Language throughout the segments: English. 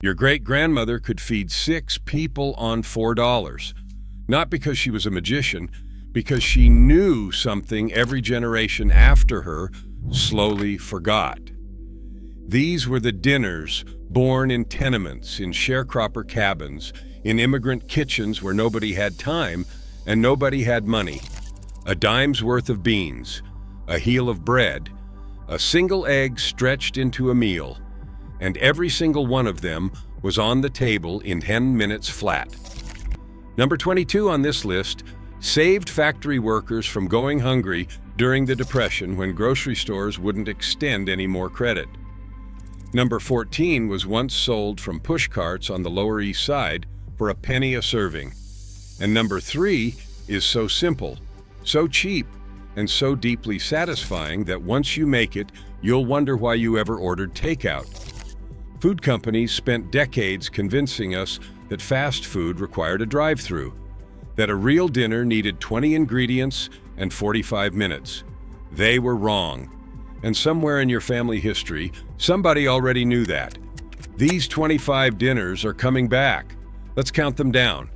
Your great-grandmother could feed 6 people on $4. Not because she was a magician, because she knew something every generation after her slowly forgot. These were the dinners born in tenements, in sharecropper cabins, in immigrant kitchens where nobody had time and nobody had money. A dime's worth of beans, a heel of bread, a single egg stretched into a meal, and every single one of them was on the table in 10 minutes flat. Number 22 on this list saved factory workers from going hungry during the Depression when grocery stores wouldn't extend any more credit. Number 14 was once sold from push carts on the Lower East Side for a penny a serving. And number 3 is so simple, so cheap, and so deeply satisfying that once you make it, you'll wonder why you ever ordered takeout. Food companies spent decades convincing us that fast food required a drive-through, that a real dinner needed 20 ingredients and 45 minutes. They were wrong. And somewhere in your family history, somebody already knew that. These 25 dinners are coming back. Let's count them down.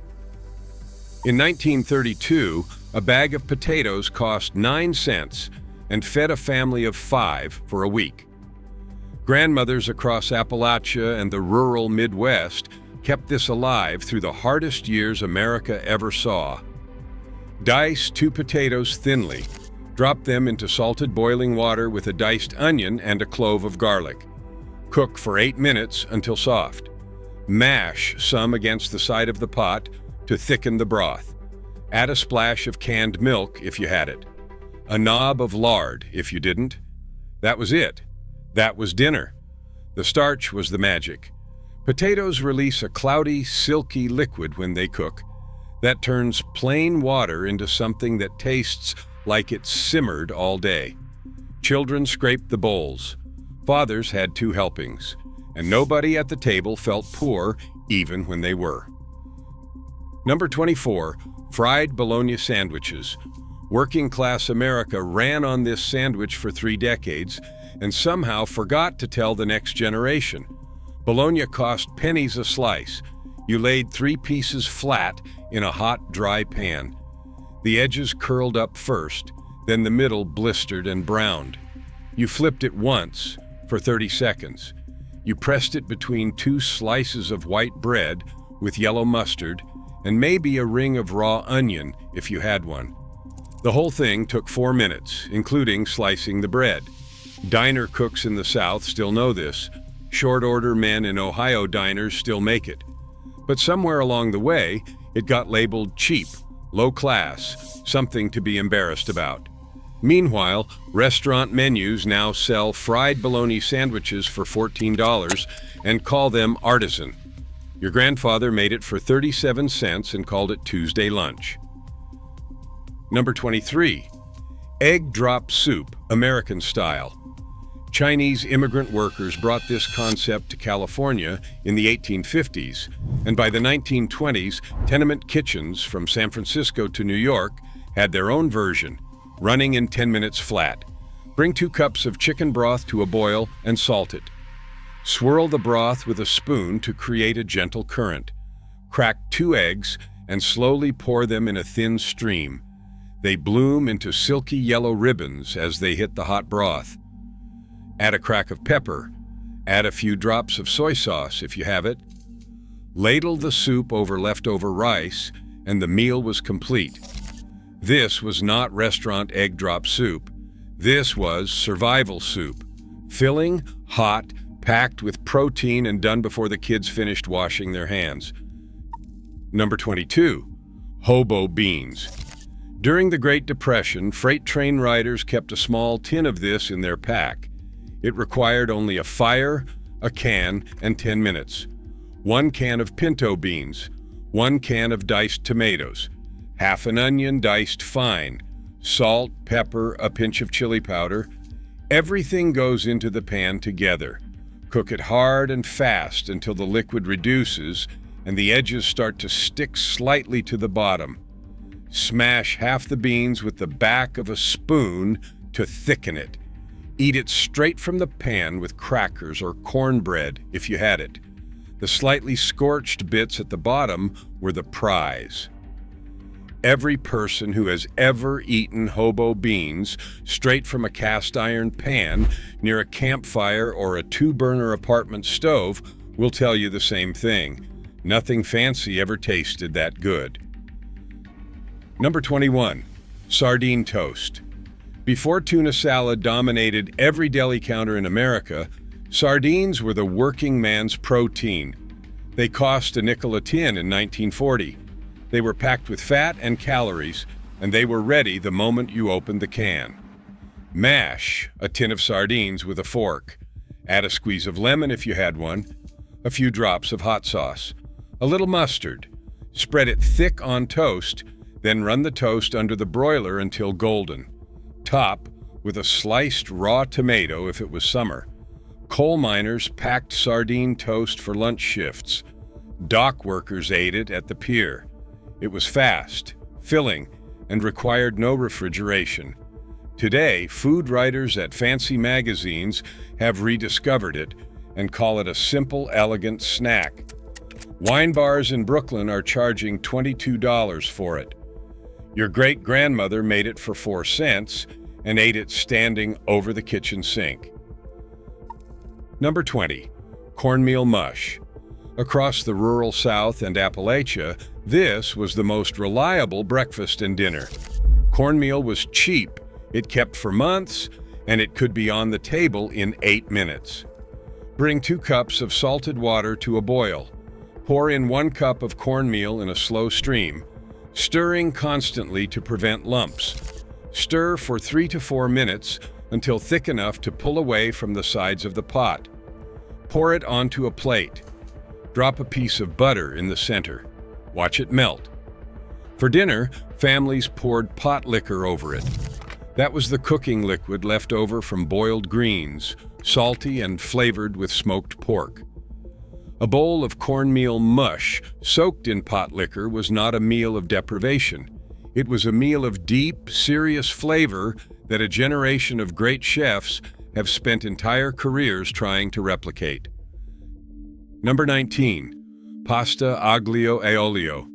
In 1932, a bag of potatoes cost 9 cents and fed a family of 5 for a week. Grandmothers across Appalachia and the rural Midwest kept this alive through the hardest years America ever saw. Dice 2 potatoes thinly. Drop them into salted boiling water with a diced onion and a clove of garlic. Cook for 8 minutes until soft. Mash some against the side of the pot to thicken the broth. Add a splash of canned milk if you had it. A knob of lard if you didn't. That was it. That was dinner. The starch was the magic. Potatoes release a cloudy, silky liquid when they cook that turns plain water into something that tastes like it simmered all day. Children scraped the bowls. Fathers had 2 helpings, and nobody at the table felt poor even when they were. Number 24, fried bologna sandwiches. Working-class America ran on this sandwich for 3 decades and somehow forgot to tell the next generation. Bologna cost pennies a slice. You laid 3 pieces flat in a hot, dry pan. The edges curled up first, then the middle blistered and browned. You flipped it once for 30 seconds. You pressed it between 2 slices of white bread with yellow mustard and maybe a ring of raw onion if you had one. The whole thing took 4 minutes, including slicing the bread. Diner cooks in the South still know this. Short-order men in Ohio diners still make it. But somewhere along the way, it got labeled cheap, low class, something to be embarrassed about. Meanwhile, restaurant menus now sell fried bologna sandwiches for $14 and call them artisan. Your grandfather made it for 37 cents and called it Tuesday lunch. Number 23, egg drop soup, American style. Chinese immigrant workers brought this concept to California in the 1850s, and by the 1920s, tenement kitchens from San Francisco to New York had their own version, running in 10 minutes flat. Bring 2 cups of chicken broth to a boil and salt it. Swirl the broth with a spoon to create a gentle current. Crack 2 eggs and slowly pour them in a thin stream. They bloom into silky yellow ribbons as they hit the hot broth. Add a crack of pepper. Add a few drops of soy sauce if you have it. Ladle the soup over leftover rice, and the meal was complete. This was not restaurant egg drop soup. This was survival soup. Filling, hot, packed with protein, and done before the kids finished washing their hands. Number 22, hobo beans. During the Great Depression, freight train riders kept a small tin of this in their pack. It required only a fire, a can, and 10 minutes. 1 can of pinto beans, 1 can of diced tomatoes, half an onion diced fine, salt, pepper, a pinch of chili powder. Everything goes into the pan together. Cook it hard and fast until the liquid reduces and the edges start to stick slightly to the bottom. Smash half the beans with the back of a spoon to thicken it. Eat it straight from the pan with crackers or cornbread if you had it. The slightly scorched bits at the bottom were the prize. Every person who has ever eaten hobo beans straight from a cast iron pan near a campfire or a two-burner apartment stove will tell you the same thing. Nothing fancy ever tasted that good. Number 21. Sardine toast. Before tuna salad dominated every deli counter in America, sardines were the working man's protein. They cost a nickel a tin in 1940. They were packed with fat and calories, and they were ready the moment you opened the can. Mash a tin of sardines with a fork. Add a squeeze of lemon if you had one, a few drops of hot sauce, a little mustard. Spread it thick on toast, then run the toast under the broiler until golden. Top with a sliced raw tomato if it was summer. Coal miners packed sardine toast for lunch shifts. Dock workers ate it at the pier. It was fast, filling, and required no refrigeration. Today, food writers at fancy magazines have rediscovered it and call it a simple, elegant snack. Wine bars in Brooklyn are charging $22 for it. Your great-grandmother made it for 4 cents and ate it standing over the kitchen sink. Number 20. Cornmeal mush. Across the rural South and Appalachia, this was the most reliable breakfast and dinner. Cornmeal was cheap, it kept for months, and it could be on the table in 8 minutes. Bring 2 cups of salted water to a boil. Pour in 1 cup of cornmeal in a slow stream, stirring constantly to prevent lumps. Stir for 3 to 4 minutes until thick enough to pull away from the sides of the pot. Pour it onto a plate. Drop a piece of butter in the center. Watch it melt. For dinner, families poured pot liquor over it. That was the cooking liquid left over from boiled greens, salty and flavored with smoked pork. A bowl of cornmeal mush soaked in pot liquor was not a meal of deprivation. It was a meal of deep, serious flavor that a generation of great chefs have spent entire careers trying to replicate. Number 19. Pasta aglio e olio.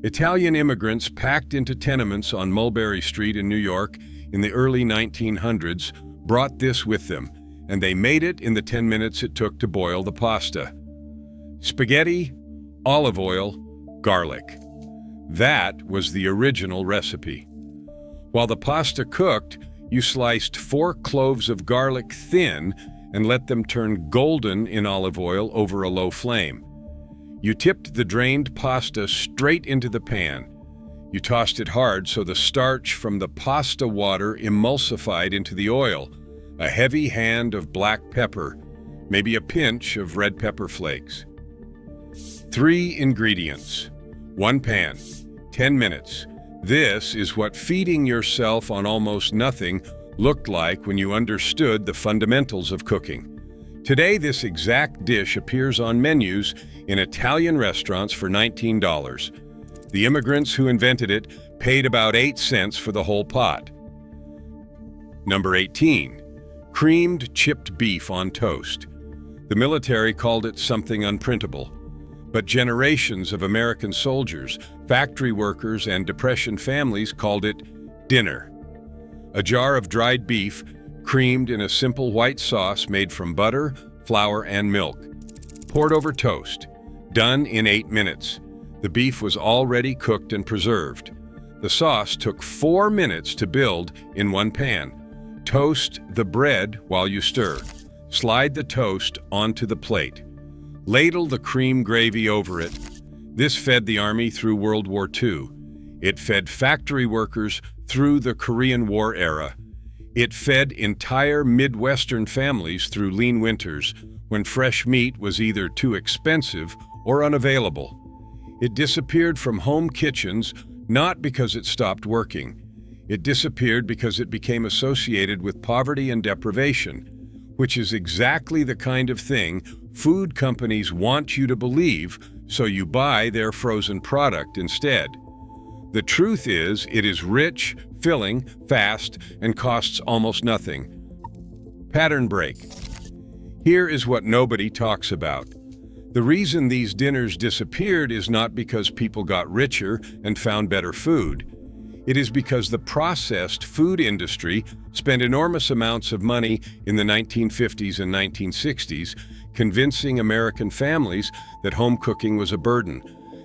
Italian immigrants packed into tenements on Mulberry Street in New York in the early 1900s brought this with them, and they made it in the 10 minutes it took to boil the pasta. Spaghetti, olive oil, garlic. That was the original recipe. While the pasta cooked, you sliced 4 cloves of garlic thin and let them turn golden in olive oil over a low flame. You tipped the drained pasta straight into the pan. You tossed it hard so the starch from the pasta water emulsified into the oil, a heavy hand of black pepper, maybe a pinch of red pepper flakes. 3 ingredients. 1 pan. 10 minutes. This is what feeding yourself on almost nothing looked like when you understood the fundamentals of cooking. Today, this exact dish appears on menus in Italian restaurants for $19. The immigrants who invented it paid about 8 cents for the whole pot. Number 18. Creamed chipped beef on toast. The military called it something unprintable. But generations of American soldiers, factory workers, and Depression families called it dinner. A jar of dried beef, creamed in a simple white sauce made from butter, flour, and milk. Poured over toast. Done in 8 minutes. The beef was already cooked and preserved. The sauce took 4 minutes to build in 1 pan. Toast the bread while you stir. Slide the toast onto the plate. Ladle the cream gravy over it. This fed the Army through World War II. It fed factory workers through the Korean War era. It fed entire Midwestern families through lean winters when fresh meat was either too expensive or unavailable. It disappeared from home kitchens not because it stopped working. It disappeared because it became associated with poverty and deprivation, which is exactly the kind of thing food companies want you to believe, so you buy their frozen product instead. The truth is, it is rich, filling, fast, and costs almost nothing. Pattern break. Here is what nobody talks about. The reason these dinners disappeared is not because people got richer and found better food. It is because the processed food industry spent enormous amounts of money in the 1950s and 1960s convincing American families that home cooking was a burden,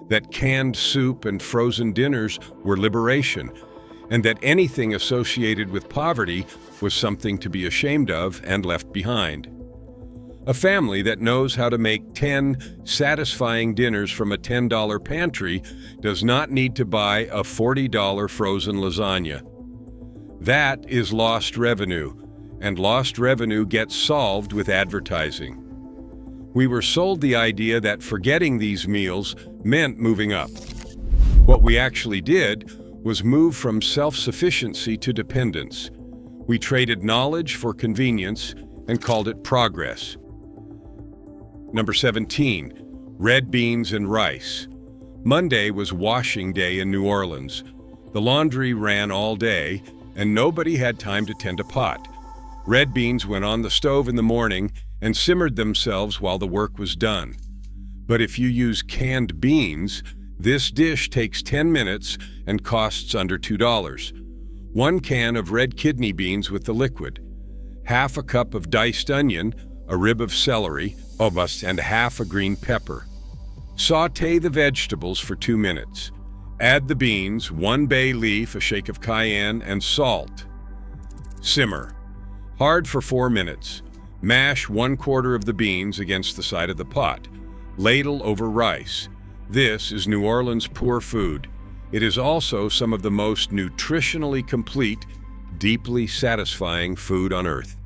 that canned soup and frozen dinners were liberation, and that anything associated with poverty was something to be ashamed of and left behind. A family that knows how to make 10 satisfying dinners from a $10 pantry does not need to buy a $40 frozen lasagna. That is lost revenue, and lost revenue gets solved with advertising. We were sold the idea that forgetting these meals meant moving up. What we actually did was move from self-sufficiency to dependence. We traded knowledge for convenience and called it progress. Number 17, red beans and rice. Monday was washing day in New Orleans. The laundry ran all day, and nobody had time to tend a pot. Red beans went on the stove in the morning and simmered themselves while the work was done. But if you use canned beans, this dish takes 10 minutes and costs under $2. 1 can of red kidney beans with the liquid, half a cup of diced onion, a rib of celery, and half a green pepper. Sauté the vegetables for 2 minutes. Add the beans, 1 bay leaf, a shake of cayenne, and salt. Simmer. Hard for 4 minutes. Mash 1/4 of the beans against the side of the pot. Ladle over rice. This is New Orleans poor food. It is also some of the most nutritionally complete, deeply satisfying food on earth.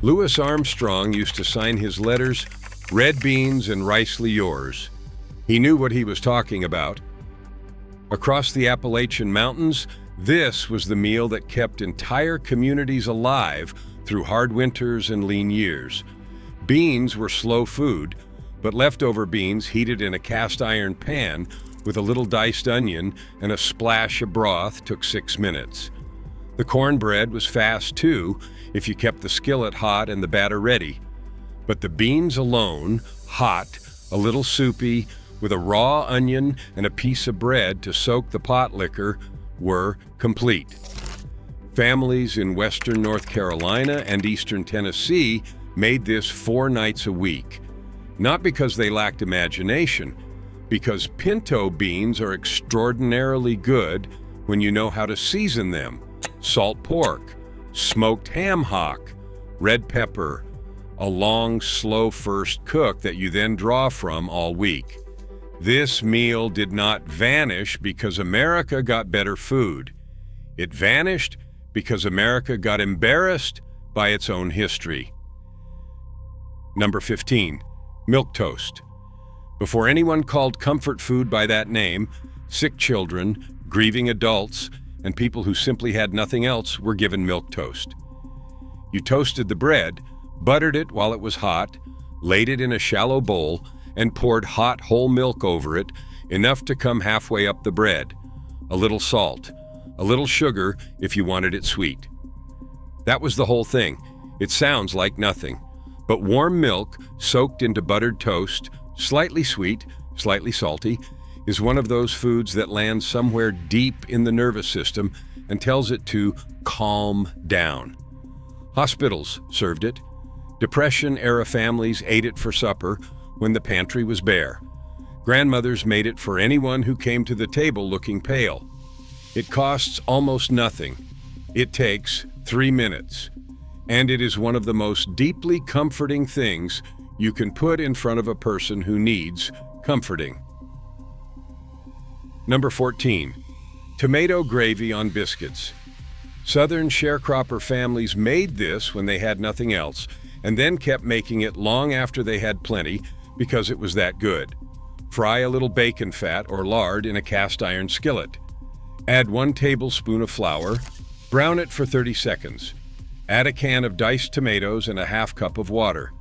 Louis Armstrong used to sign his letters, "Red beans and ricely yours." He knew what he was talking about. Across the Appalachian Mountains, this was the meal that kept entire communities alive through hard winters and lean years. Beans were slow food, but leftover beans heated in a cast iron pan with a little diced onion and a splash of broth took 6 minutes. The cornbread was fast too, if you kept the skillet hot and the batter ready. But the beans alone, hot, a little soupy, with a raw onion and a piece of bread to soak the pot liquor, were complete. Families in western North Carolina and eastern Tennessee made this 4 nights a week. Not because they lacked imagination, because pinto beans are extraordinarily good when you know how to season them. Salt pork, smoked ham hock, red pepper, a long, slow first cook that you then draw from all week. This meal did not vanish because America got better food. It vanished because America got embarrassed by its own history. Number 15, milk toast. Before anyone called comfort food by that name, sick children, grieving adults, and people who simply had nothing else were given milk toast. You toasted the bread, buttered it while it was hot, laid it in a shallow bowl, and poured hot whole milk over it, enough to come halfway up the bread. A little salt, a little sugar if you wanted it sweet. That was the whole thing. It sounds like nothing, but warm milk soaked into buttered toast, slightly sweet, slightly salty, is one of those foods that lands somewhere deep in the nervous system and tells it to calm down. Hospitals served it. Depression-era families ate it for supper when the pantry was bare. Grandmothers made it for anyone who came to the table looking pale. It costs almost nothing. It takes 3 minutes. And it is one of the most deeply comforting things you can put in front of a person who needs comforting. Number 14, tomato gravy on biscuits. Southern sharecropper families made this when they had nothing else, and then kept making it long after they had plenty because it was that good. Fry a little bacon fat or lard in a cast iron skillet. Add 1 tablespoon of flour, brown it for 30 seconds. Add a can of diced tomatoes and a half cup of water.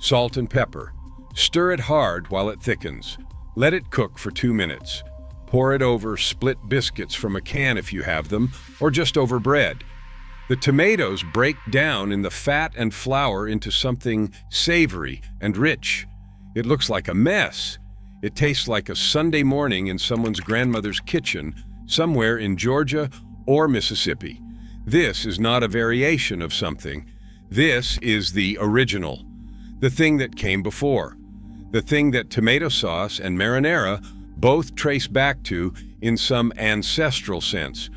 Salt and pepper. Stir it hard while it thickens. Let it cook for 2 minutes. Pour it over split biscuits from a can if you have them, or just over bread. The tomatoes break down in the fat and flour into something savory and rich. It looks like a mess. It tastes like a Sunday morning in someone's grandmother's kitchen, somewhere in Georgia or Mississippi. This is not a variation of something. This is the original, the thing that came before, the thing that tomato sauce and marinara both trace back to in some ancestral sense.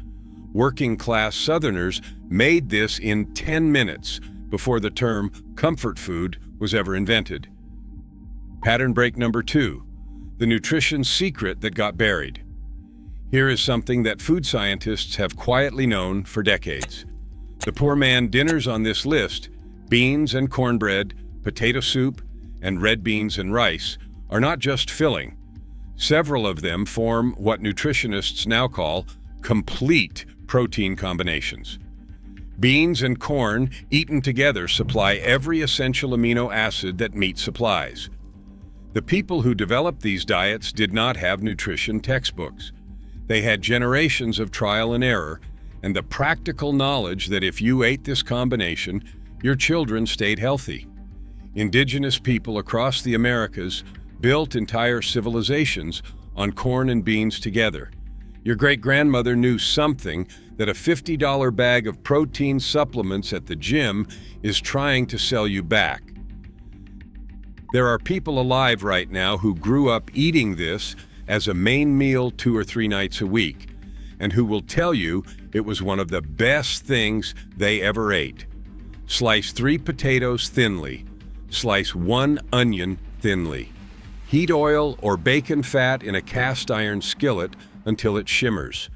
Working-class Southerners made this in 10 minutes before the term comfort food was ever invented. Pattern break number 2, the nutrition secret that got buried. Here is something that food scientists have quietly known for decades. The poor man dinners on this list, beans and cornbread, potato soup, and red beans and rice, are not just filling. Several of them form what nutritionists now call complete protein combinations. Beans and corn eaten together supply every essential amino acid that meat supplies. The people who developed these diets did not have nutrition textbooks. They had generations of trial and error, and the practical knowledge that if you ate this combination, your children stayed healthy. Indigenous people across the Americas built entire civilizations on corn and beans together. Your great-grandmother knew something that a $50 bag of protein supplements at the gym is trying to sell you back. There are people alive right now who grew up eating this as a main meal 2 or 3 nights a week, and who will tell you it was one of the best things they ever ate. Slice 3 potatoes thinly. Slice 1 onion thinly. Heat oil or bacon fat in a cast iron skillet until it shimmers.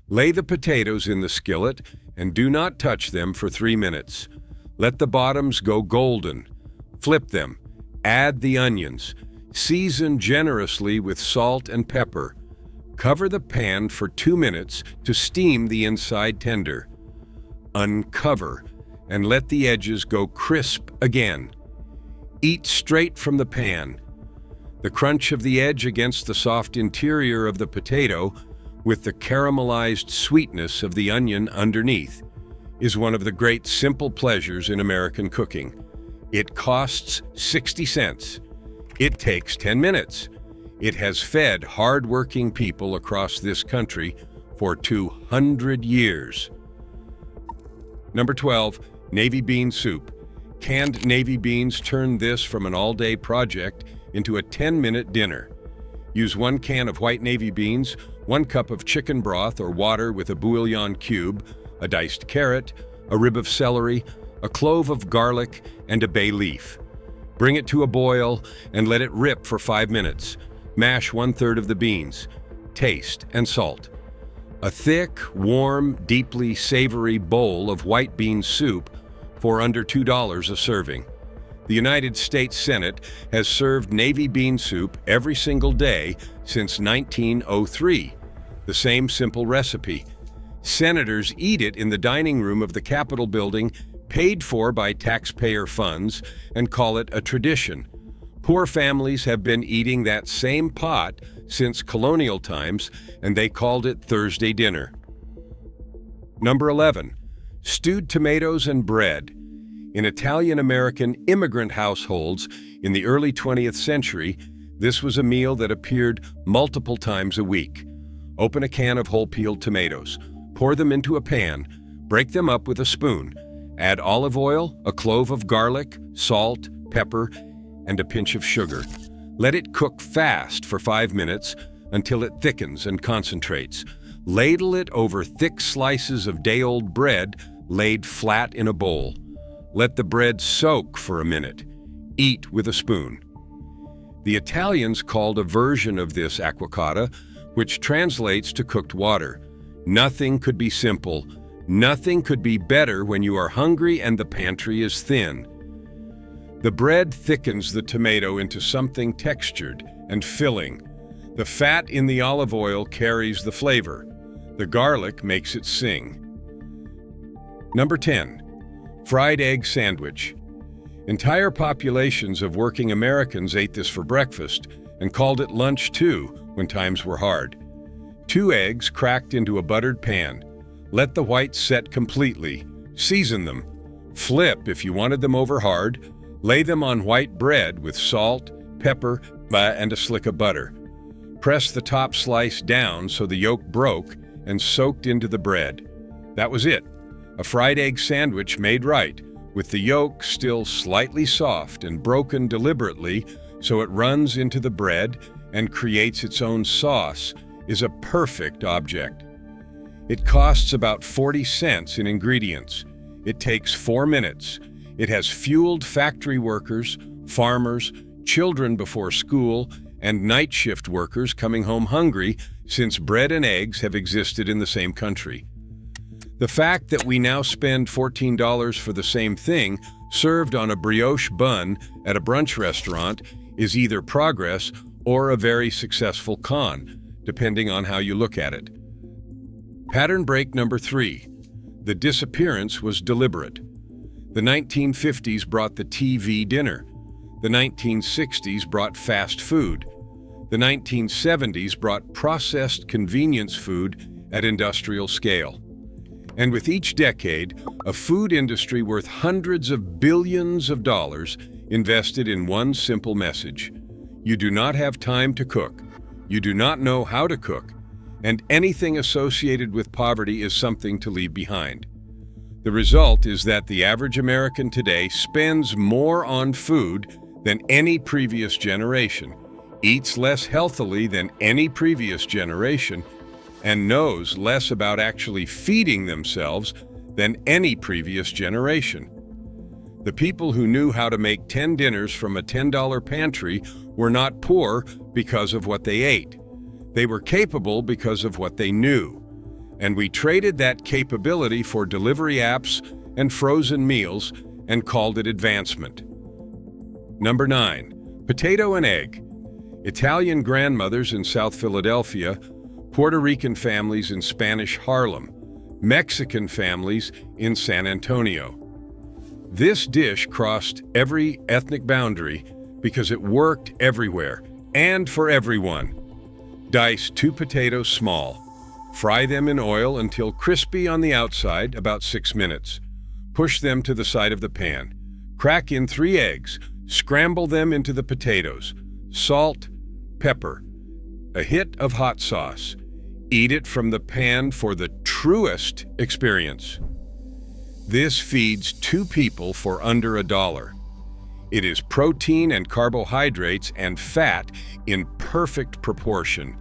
Lay the potatoes in the skillet and do not touch them for 3 minutes. Let the bottoms go golden. Flip them. Add the onions. Season generously with salt and pepper. Cover the pan for 2 minutes to steam the inside tender. Uncover and let the edges go crisp again. Eat straight from the pan. The crunch of the edge against the soft interior of the potato, with the caramelized sweetness of the onion underneath, is one of the great simple pleasures in American cooking. It costs 60 cents. It takes 10 minutes. It has fed hard-working people across this country for 200 years. Number 12, navy bean soup. Canned navy beans turn this from an all-day project into a 10-minute dinner. Use 1 can of white navy beans, 1 cup of chicken broth or water with a bouillon cube, a diced carrot, a rib of celery, a clove of garlic, and a bay leaf. Bring it to a boil and let it rip for 5 minutes. Mash 1/3 of the beans. Taste and salt. A thick, warm, deeply savory bowl of white bean soup for under $2 a serving. The United States Senate has served navy bean soup every single day since 1903. The same simple recipe. Senators eat it in the dining room of the Capitol building, paid for by taxpayer funds, and call it a tradition. Poor families have been eating that same pot since colonial times, and they called it Thursday dinner. Number 11, stewed tomatoes and bread. In Italian-American immigrant households in the early 20th century, this was a meal that appeared multiple times a week. Open a can of whole-peeled tomatoes, pour them into a pan, break them up with a spoon, add olive oil, a clove of garlic, salt, pepper, and a pinch of sugar. Let it cook fast for 5 minutes until it thickens and concentrates. Ladle it over thick slices of day-old bread laid flat in a bowl. Let the bread soak for a minute. Eat with a spoon. The Italians called a version of this acquacata, which translates to cooked water. Nothing could be simple. Nothing could be better when you are hungry and the pantry is thin. The bread thickens the tomato into something textured and filling. The fat in the olive oil carries the flavor. The garlic makes it sing. Number 10, fried egg sandwich. Entire populations of working Americans ate this for breakfast and called it lunch too when times were hard. 2 eggs cracked into a buttered pan. Let the whites set completely. Season them. Flip if you wanted them over hard. Lay them on white bread with salt, pepper, and a slick of butter. Press the top slice down so the yolk broke and soaked into the bread. That was it. A fried egg sandwich made right, with the yolk still slightly soft and broken deliberately so it runs into the bread and creates its own sauce, is a perfect object. It costs about 40 cents in ingredients. It takes 4 minutes. It has fueled factory workers, farmers, children before school, and night shift workers coming home hungry since bread and eggs have existed in the same country. The fact that we now spend $14 for the same thing served on a brioche bun at a brunch restaurant is either progress or a very successful con, depending on how you look at it. Pattern break number 3. The disappearance was deliberate. The 1950s brought the TV dinner. The 1960s brought fast food. The 1970s brought processed convenience food at industrial scale. And with each decade, a food industry worth hundreds of billions of dollars invested in one simple message. You do not have time to cook. You do not know how to cook. And anything associated with poverty is something to leave behind. The result is that the average American today spends more on food than any previous generation, eats less healthily than any previous generation, and knows less about actually feeding themselves than any previous generation. The people who knew how to make 10 dinners from a $10 pantry were not poor because of what they ate. They were capable because of what they knew. And we traded that capability for delivery apps and frozen meals and called it advancement. Number 9, potato and egg. Italian grandmothers in South Philadelphia, Puerto Rican families in Spanish Harlem, Mexican families in San Antonio. This dish crossed every ethnic boundary because it worked everywhere and for everyone. Dice 2 potatoes small. Fry them in oil until crispy on the outside, about 6 minutes. Push them to the side of the pan. Crack in 3 eggs. Scramble them into the potatoes. Salt, pepper, a hit of hot sauce. Eat it from the pan for the truest experience. This feeds 2 people for under $1. It is protein and carbohydrates and fat in perfect proportion.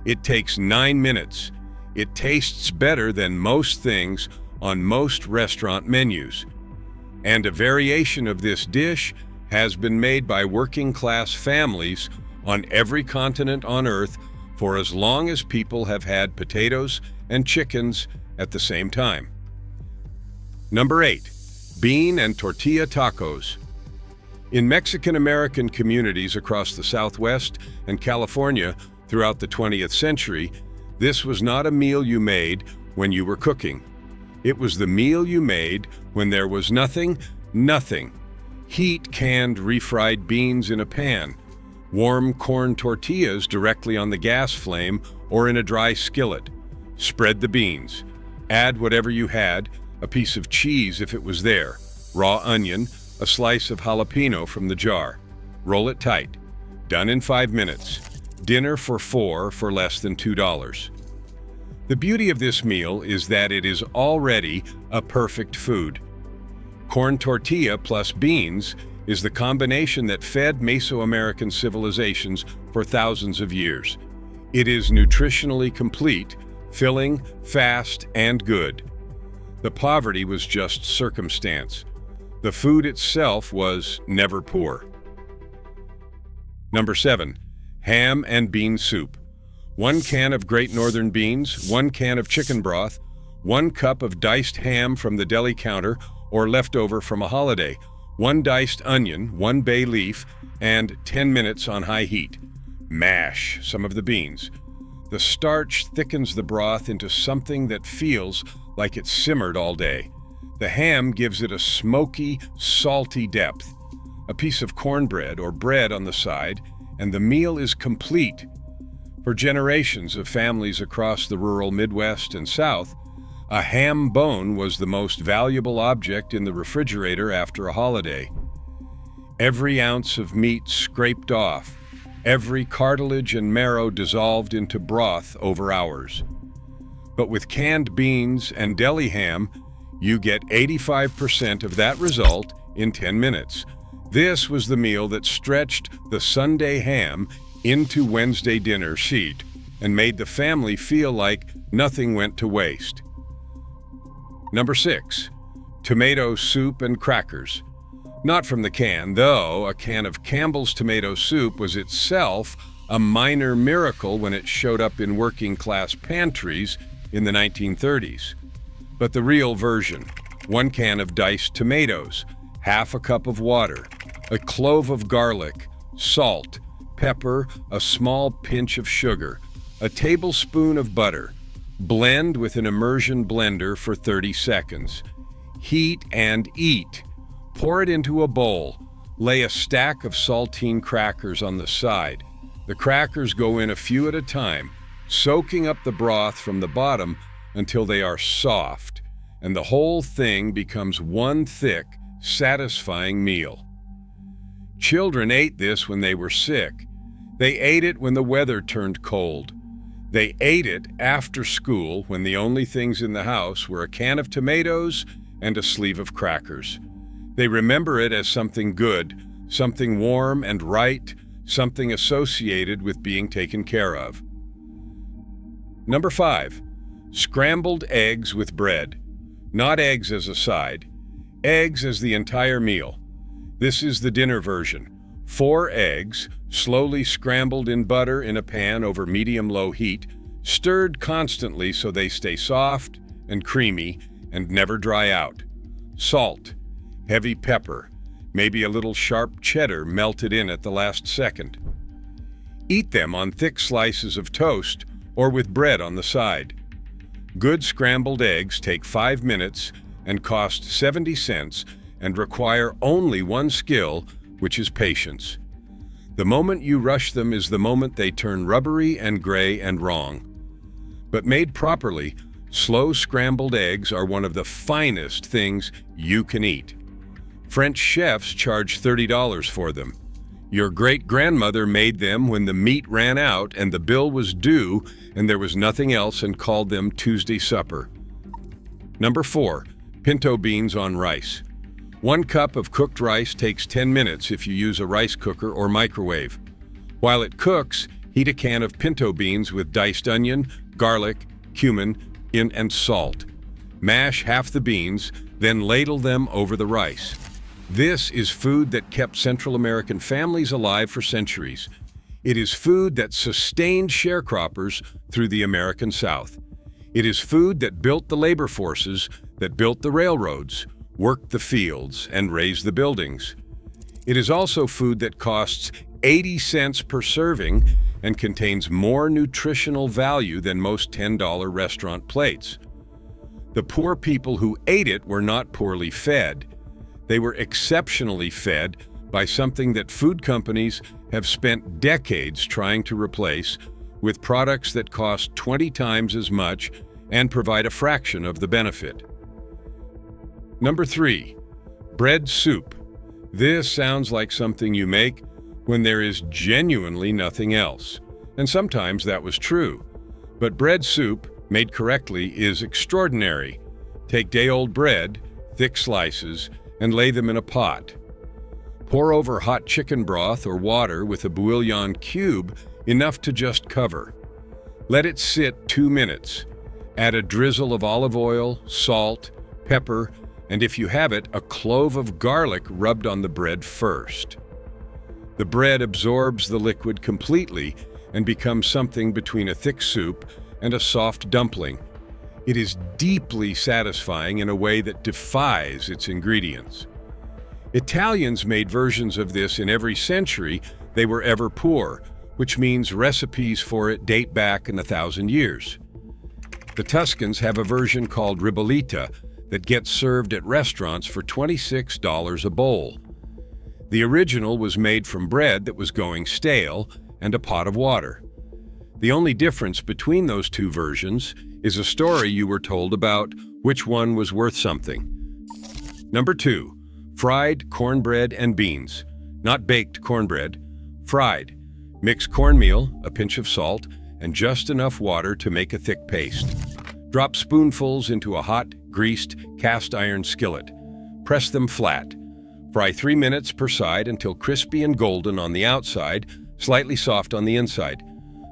It takes 9 minutes. It tastes better than most things on most restaurant menus. And a variation of this dish has been made by working-class families on every continent on Earth for as long as people have had potatoes and chickens at the same time. Number 8, bean and tortilla tacos. In Mexican-American communities across the Southwest and California throughout the 20th century, this was not a meal you made when you were cooking. It was the meal you made when there was nothing. Heat canned refried beans in a pan, warm corn tortillas directly on the gas flame or in a dry skillet. Spread the beans. Add whatever you had, a piece of cheese if it was there, raw onion, a slice of jalapeno from the jar. Roll it tight. Done in 5 minutes. Dinner for 4 for less than $2. The beauty of this meal is that it is already a perfect food. Corn tortilla plus beans is the combination that fed Mesoamerican civilizations for thousands of years. It is nutritionally complete, filling, fast, and good. The poverty was just circumstance. The food itself was never poor. Number 7, ham and bean soup. 1 can of Great Northern beans, 1 can of chicken broth, 1 cup of diced ham from the deli counter or leftover from a holiday, 1 diced onion, 1 bay leaf, and 10 minutes on high heat. Mash some of the beans. The starch thickens the broth into something that feels like it simmered all day. The ham gives it a smoky, salty depth. A piece of cornbread or bread on the side, and the meal is complete. For generations of families across the rural Midwest and South, a ham bone was the most valuable object in the refrigerator after a holiday. Every ounce of meat scraped off, every cartilage and marrow dissolved into broth over hours. But with canned beans and deli ham, you get 85% of that result in 10 minutes. This was the meal that stretched the Sunday ham into Wednesday dinner sheet and made the family feel like nothing went to waste. Number 6, tomato soup and crackers. Not from the can, though a can of Campbell's tomato soup was itself a minor miracle when it showed up in working-class pantries in the 1930s. But the real version: 1 can of diced tomatoes, half a cup of water, a clove of garlic, salt, pepper, a small pinch of sugar, a tablespoon of butter. Blend with an immersion blender for 30 seconds. Heat and eat. Pour it into a bowl. Lay a stack of saltine crackers on the side. The crackers go in a few at a time, soaking up the broth from the bottom until they are soft, and the whole thing becomes one thick, satisfying meal. Children ate this when they were sick. They ate it when the weather turned cold. They ate it after school when the only things in the house were a can of tomatoes and a sleeve of crackers. They remember it as something good, something warm and right, something associated with being taken care of. Number 5, scrambled eggs with bread. Not eggs as a side, eggs as the entire meal. This is the dinner version. 4 eggs, slowly scrambled in butter in a pan over medium-low heat, stirred constantly so they stay soft and creamy and never dry out. Salt, heavy pepper, maybe a little sharp cheddar melted in at the last second. Eat them on thick slices of toast or with bread on the side. Good scrambled eggs take 5 minutes and cost 70 cents and require only one skill, which is patience. The moment you rush them is the moment they turn rubbery and gray and wrong. But made properly, slow scrambled eggs are one of the finest things you can eat. French chefs charge $30 for them. Your great-grandmother made them when the meat ran out and the bill was due and there was nothing else, and called them Tuesday supper. Number 4, pinto beans on rice. 1 cup of cooked rice takes 10 minutes if you use a rice cooker or microwave. While it cooks, heat a can of pinto beans with diced onion, garlic, cumin, and salt. Mash half the beans, then ladle them over the rice. This is food that kept Central American families alive for centuries. It is food that sustained sharecroppers through the American South. It is food that built the labor forces, that built the railroads, worked the fields, and raised the buildings. It is also food that costs 80 cents per serving and contains more nutritional value than most $10 restaurant plates. The poor people who ate it were not poorly fed. They were exceptionally fed by something that food companies have spent decades trying to replace, with products that cost 20 times as much and provide a fraction of the benefit. Number 3, bread soup. This sounds like something you make when there is genuinely nothing else. And sometimes that was true. But bread soup, made correctly, is extraordinary. Take day-old bread, thick slices, and lay them in a pot. Pour over hot chicken broth or water with a bouillon cube, enough to just cover. Let it sit 2 minutes. Add a drizzle of olive oil, salt, pepper, and if you have it, a clove of garlic rubbed on the bread first. The bread absorbs the liquid completely and becomes something between a thick soup and a soft dumpling. It is deeply satisfying in a way that defies its ingredients. Italians made versions of this in every century they were ever poor, which means recipes for it date back 1,000 years. The Tuscans have a version called ribollita that gets served at restaurants for $26 a bowl. The original was made from bread that was going stale and a pot of water. The only difference between those two versions is a story you were told about which one was worth something. Number 2, fried cornbread and beans. Not baked cornbread, fried. Mix cornmeal, a pinch of salt, and just enough water to make a thick paste. Drop spoonfuls into a hot, greased, cast iron skillet. Press them flat. Fry 3 minutes per side until crispy and golden on the outside, slightly soft on the inside.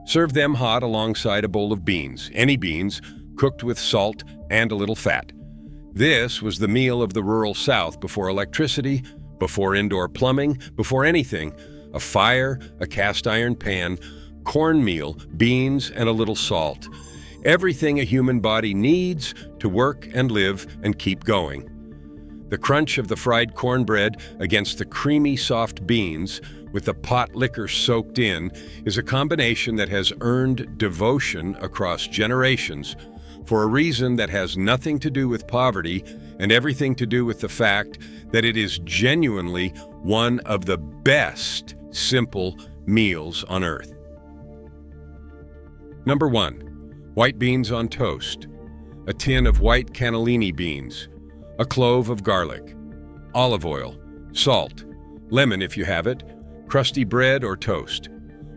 Serve them hot alongside a bowl of beans, any beans, cooked with salt and a little fat. This was the meal of the rural South before electricity, before indoor plumbing, before anything. A fire, a cast iron pan, cornmeal, beans, and a little salt. Everything a human body needs to work and live and keep going. The crunch of the fried cornbread against the creamy, soft beans with the pot liquor soaked in is a combination that has earned devotion across generations for a reason that has nothing to do with poverty and everything to do with the fact that it is genuinely one of the best simple meals on earth. Number 1. White beans on toast. A tin of white cannellini beans. A clove of garlic. Olive oil. Salt. Lemon if you have it. Crusty bread or toast.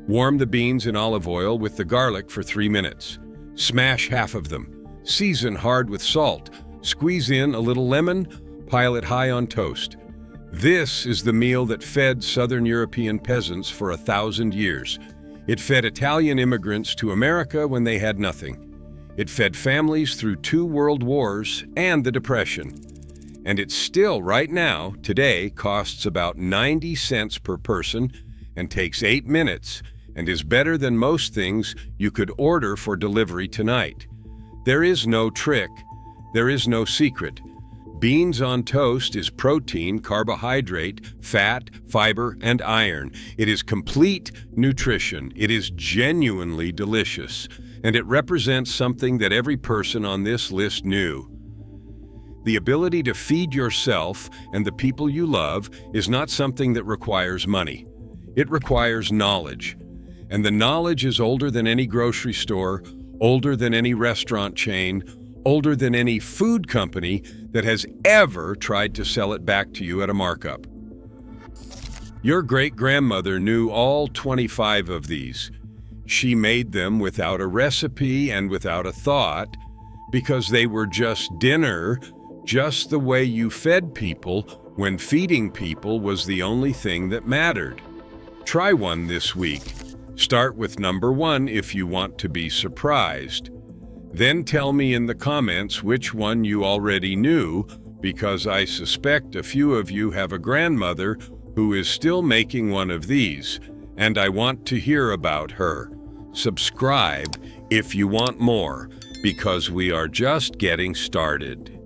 Warm the beans in olive oil with the garlic for 3 minutes. Smash half of them. Season hard with salt. Squeeze in a little lemon. Pile it high on toast. This is the meal that fed Southern European peasants for 1,000 years. It fed Italian immigrants to America when they had nothing. It fed families through 2 world wars and the Depression. And it still, right now, today, costs about 90 cents per person and takes 8 minutes and is better than most things you could order for delivery tonight. There is no trick. There is no secret. Beans on toast is protein, carbohydrate, fat, fiber, and iron. It is complete nutrition. It is genuinely delicious, and it represents something that every person on this list knew. The ability to feed yourself and the people you love is not something that requires money. It requires knowledge. And the knowledge is older than any grocery store, older than any restaurant chain, older than any food company that has ever tried to sell it back to you at a markup. Your great-grandmother knew all 25 of these. She made them without a recipe and without a thought because they were just dinner, just the way you fed people when feeding people was the only thing that mattered. Try one this week. Start with number 1 if you want to be surprised. Then tell me in the comments which one you already knew, because I suspect a few of you have a grandmother who is still making one of these, and I want to hear about her. Subscribe if you want more, because we are just getting started.